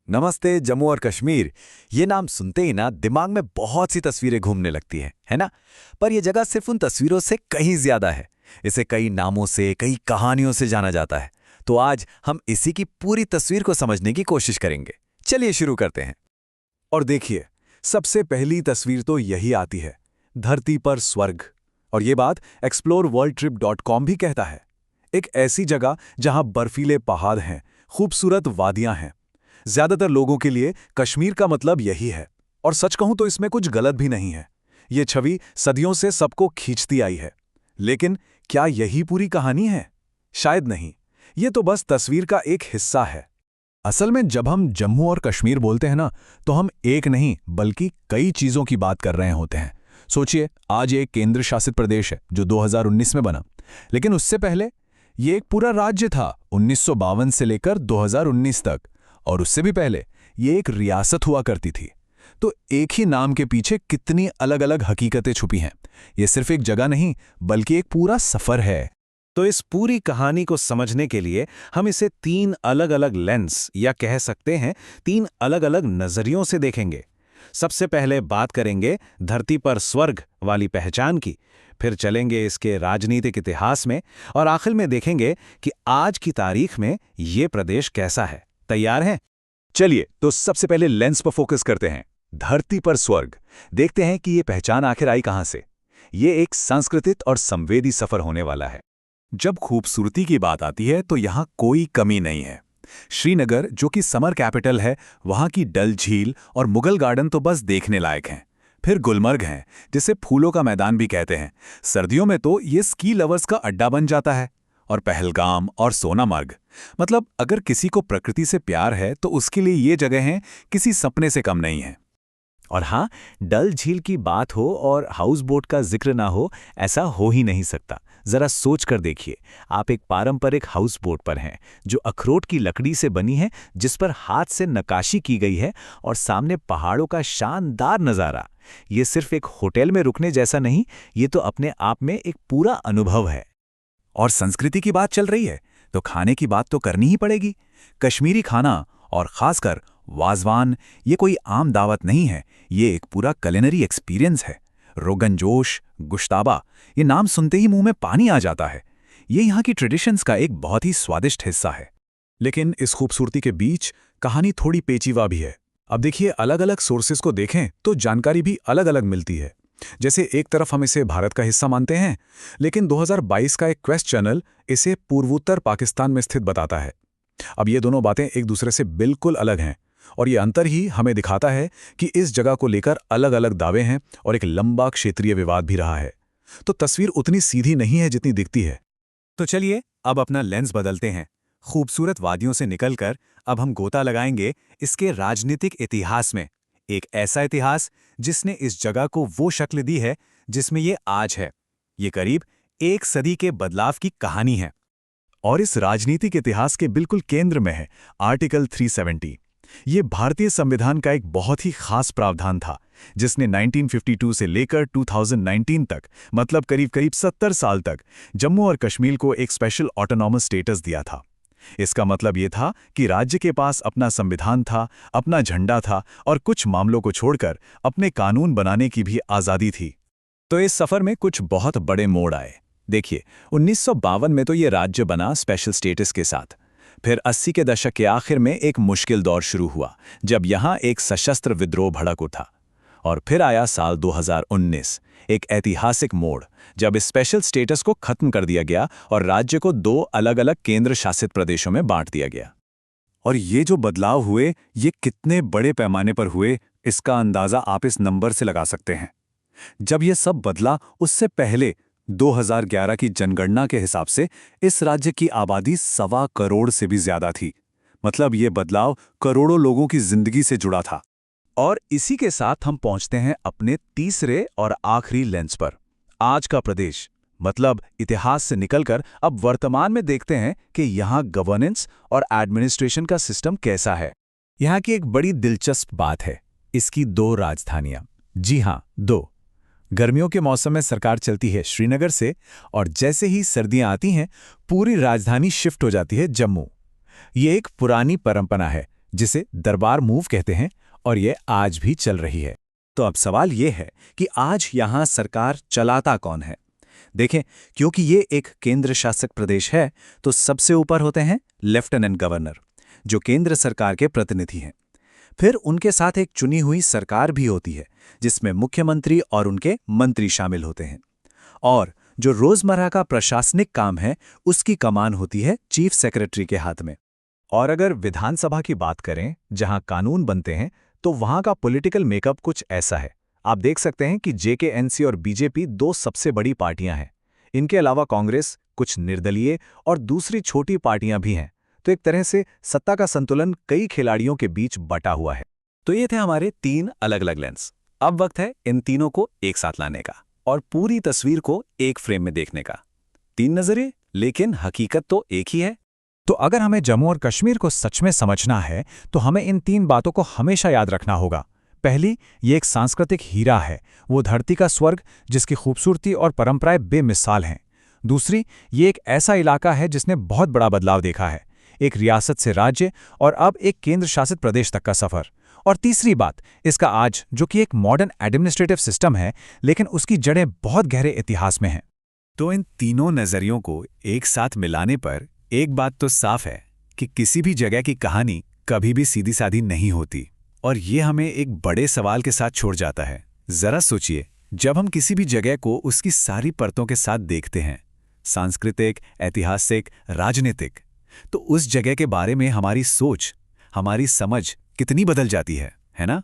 नमस्ते जम्मू और कश्मीर। ये नाम सुनते ही ना दिमाग में बहुत सी तस्वीरें घूमने लगती हैं, है ना। पर यह जगह सिर्फ उन तस्वीरों से कहीं ज्यादा है। इसे कई नामों से, कई कहानियों से जाना जाता है। तो आज हम इसी की पूरी तस्वीर को समझने की कोशिश करेंगे। चलिए शुरू करते हैं। और देखिए, सबसे पहली तस्वीर तो यही आती है, धरती पर स्वर्ग। और ये बात exploreworldtrip.com भी कहता है। एक ऐसी जगह जहां बर्फीले पहाड़ हैं, खूबसूरत वादियां हैं। ज्यादातर लोगों के लिए कश्मीर का मतलब यही है। और सच कहूं तो इसमें कुछ गलत भी नहीं है। ये छवि सदियों से सबको खींचती आई है। लेकिन क्या यही पूरी कहानी है? शायद नहीं। ये तो बस तस्वीर का एक हिस्सा है। असल में जब हम जम्मू और कश्मीर बोलते हैं ना, तो हम एक नहीं बल्कि कई चीजों की बात कर रहे होते हैं। सोचिए, आज ये एक केंद्र शासित प्रदेश है जो 2019 में बना। लेकिन उससे पहले ये एक पूरा राज्य था, 1952 से लेकर 2019 तक। और उससे भी पहले ये एक रियासत हुआ करती थी। तो एक ही नाम के पीछे कितनी अलग अलग हकीकतें छुपी हैं। ये सिर्फ एक जगह नहीं बल्कि एक पूरा सफर है। तो इस पूरी कहानी को समझने के लिए हम इसे तीन अलग अलग लेंस या कह सकते हैं तीन अलग अलग नजरियों से देखेंगे। सबसे पहले बात करेंगे धरती पर स्वर्ग वाली पहचान की, फिर चलेंगे इसके राजनीतिक इतिहास में, और आखिर में देखेंगे कि आज की तारीख में ये प्रदेश कैसा है। तैयार हैं? चलिए तो सबसे पहले लेंस पर फोकस करते हैं। धरती पर स्वर्ग। देखते हैं कि ये पहचान आखिर आई कहां से। ये एक सांस्कृतिक और संवेदी सफर होने वाला है। जब खूबसूरती की बात आती है तो यहां कोई कमी नहीं है। श्रीनगर, जो कि समर कैपिटल है, वहां की डल झील और मुगल गार्डन तो बस देखने लायक हैं। फिर गुलमर्ग हैं, जिसे फूलों का मैदान भी कहते हैं। सर्दियों में तो ये स्की लवर्स का अड्डा बन जाता है। और पहलगाम और सोनामर्ग, मतलब अगर किसी को प्रकृति से प्यार है तो उसके लिए ये जगहें किसी सपने से कम नहीं है। और हाँ, डल झील की बात हो और हाउस बोट का जिक्र ना हो, ऐसा हो ही नहीं सकता। जरा सोच कर देखिए, आप एक पारंपरिक हाउस बोट पर हैं जो अखरोट की लकड़ी से बनी है, जिस पर हाथ से नक्काशी की गई है, और सामने पहाड़ों का शानदार नज़ारा। ये सिर्फ एक होटल में रुकने जैसा नहीं, ये तो अपने आप में एक पूरा अनुभव है। और संस्कृति की बात चल रही है तो खाने की बात तो करनी ही पड़ेगी। कश्मीरी खाना, और खासकर वाजवान, ये कोई आम दावत नहीं है। ये एक पूरा कुलिनरी एक्सपीरियंस है। रोगन जोश, गुश्ताबा, ये नाम सुनते ही मुंह में पानी आ जाता है। ये यहाँ की ट्रेडिशंस का एक बहुत ही स्वादिष्ट हिस्सा है। लेकिन इस खूबसूरती के बीच कहानी थोड़ी पेचीदा भी है। अब देखिए, अलग अलग सोर्सेस को देखें तो जानकारी भी अलग अलग मिलती है। जैसे एक तरफ हम इसे भारत का हिस्सा मानते हैं, लेकिन 2022 का एक क्वेस्ट चैनल इसे पूर्वोत्तर पाकिस्तान में स्थित बताता है। अब ये दोनों बातें एक दूसरे से बिल्कुल अलग हैं, और ये अंतर ही हमें दिखाता है कि इस जगह को लेकर अलग अलग दावे हैं और एक लंबा क्षेत्रीय विवाद भी रहा है। तो तस्वीर उतनी सीधी नहीं है जितनी दिखती है। तो चलिए अब अपना लेंस बदलते हैं। खूबसूरत वादियों से निकलकर अब हम गोता लगाएंगे इसके राजनीतिक इतिहास में। एक ऐसा इतिहास जिसने इस जगह को वो शक्ल दी है जिसमें ये आज है। ये करीब एक सदी के बदलाव की कहानी है। और इस राजनीतिक इतिहास के बिल्कुल केंद्र में है आर्टिकल 370। ये भारतीय संविधान का एक बहुत ही खास प्रावधान था, जिसने 1952 से लेकर 2019 तक, मतलब करीब करीब 70 साल तक, जम्मू और कश्मीर को एक स्पेशल ऑटोनॉमस स्टेटस दिया था। इसका मतलब ये था कि राज्य के पास अपना संविधान था, अपना झंडा था, और कुछ मामलों को छोड़कर अपने कानून बनाने की भी आज़ादी थी। तो इस सफर में कुछ बहुत बड़े मोड़ आए। देखिए, 1952 में तो ये राज्य बना स्पेशल स्टेटस के साथ। फिर 80 के दशक के आखिर में एक मुश्किल दौर शुरू हुआ, जब यहाँ एक सशस्त्र विद्रोह भड़क उठा। और फिर आया साल 2019, एक ऐतिहासिक मोड़, जब इस स्पेशल स्टेटस को खत्म कर दिया गया और राज्य को दो अलग अलग केंद्र शासित प्रदेशों में बांट दिया गया। और ये जो बदलाव हुए, ये कितने बड़े पैमाने पर हुए, इसका अंदाजा आप इस नंबर से लगा सकते हैं। जब ये सब बदला, उससे पहले 2011 की जनगणना के हिसाब से इस राज्य की आबादी 1.25 करोड़ से भी ज्यादा थी। मतलब ये बदलाव करोड़ों लोगों की जिंदगी से जुड़ा था। और इसी के साथ हम पहुंचते हैं अपने तीसरे और आखिरी लेंस पर, आज का प्रदेश। मतलब इतिहास से निकलकर अब वर्तमान में देखते हैं कि यहाँ गवर्नेंस और एडमिनिस्ट्रेशन का सिस्टम कैसा है। यहाँ की एक बड़ी दिलचस्प बात है, इसकी 2 राजधानियां। जी हाँ, 2। गर्मियों के मौसम में सरकार चलती है श्रीनगर से, और जैसे ही सर्दियां आती हैं पूरी राजधानी शिफ्ट हो जाती है जम्मू। ये एक पुरानी परंपरा है जिसे दरबार मूव कहते हैं, और ये आज भी चल रही है। तो अब सवाल ये है कि आज यहाँ सरकार चलाता कौन है? देखें, क्योंकि ये एक केंद्र शासित प्रदेश है, तो सबसे ऊपर होते हैं लेफ्टिनेंट गवर्नर, जो केंद्र सरकार के प्रतिनिधि हैं। फिर उनके साथ एक चुनी हुई सरकार भी होती है, जिसमें मुख्यमंत्री और उनके मंत्री शामिल होते हैं। और जो रोजमर्रा का प्रशासनिक काम है, उसकी कमान होती है चीफ सेक्रेटरी के हाथ में। और अगर विधानसभा की बात करें, जहां कानून बनते हैं, तो वहां का पॉलिटिकल मेकअप कुछ ऐसा है। आप देख सकते हैं कि जेकेएनसी और बीजेपी दो सबसे बड़ी पार्टियां हैं। इनके अलावा कांग्रेस, कुछ निर्दलीय और दूसरी छोटी पार्टियां भी हैं। तो एक तरह से सत्ता का संतुलन कई खिलाड़ियों के बीच बटा हुआ है। तो ये थे हमारे 3 अलग-अलग लेंस। अब वक्त है इन तीनों को एक साथ लाने का और पूरी तस्वीर को एक फ्रेम में देखने का। 3 नजरिए, लेकिन हकीकत तो एक ही है। तो अगर हमें जम्मू और कश्मीर को सच में समझना है, तो हमें इन 3 बातों को हमेशा याद रखना होगा। पहली, ये एक सांस्कृतिक हीरा है, वो धरती का स्वर्ग जिसकी खूबसूरती और परंपराएं बेमिसाल हैं। दूसरी, ये एक ऐसा इलाका है जिसने बहुत बड़ा बदलाव देखा है, एक रियासत से राज्य और अब एक केंद्र शासित प्रदेश तक का सफर। और तीसरी बात, इसका आज जो कि एक मॉडर्न एडमिनिस्ट्रेटिव सिस्टम है, लेकिन उसकी जड़ें बहुत गहरे इतिहास में हैं। तो इन तीनों नज़रियों को एक साथ मिलाने पर एक बात तो साफ है कि किसी भी जगह की कहानी कभी भी सीधी साधी नहीं होती। और ये हमें एक बड़े सवाल के साथ छोड़ जाता है। जरा सोचिए, जब हम किसी भी जगह को उसकी सारी परतों के साथ देखते हैं, सांस्कृतिक, ऐतिहासिक, राजनीतिक, तो उस जगह के बारे में हमारी सोच, हमारी समझ कितनी बदल जाती है ना?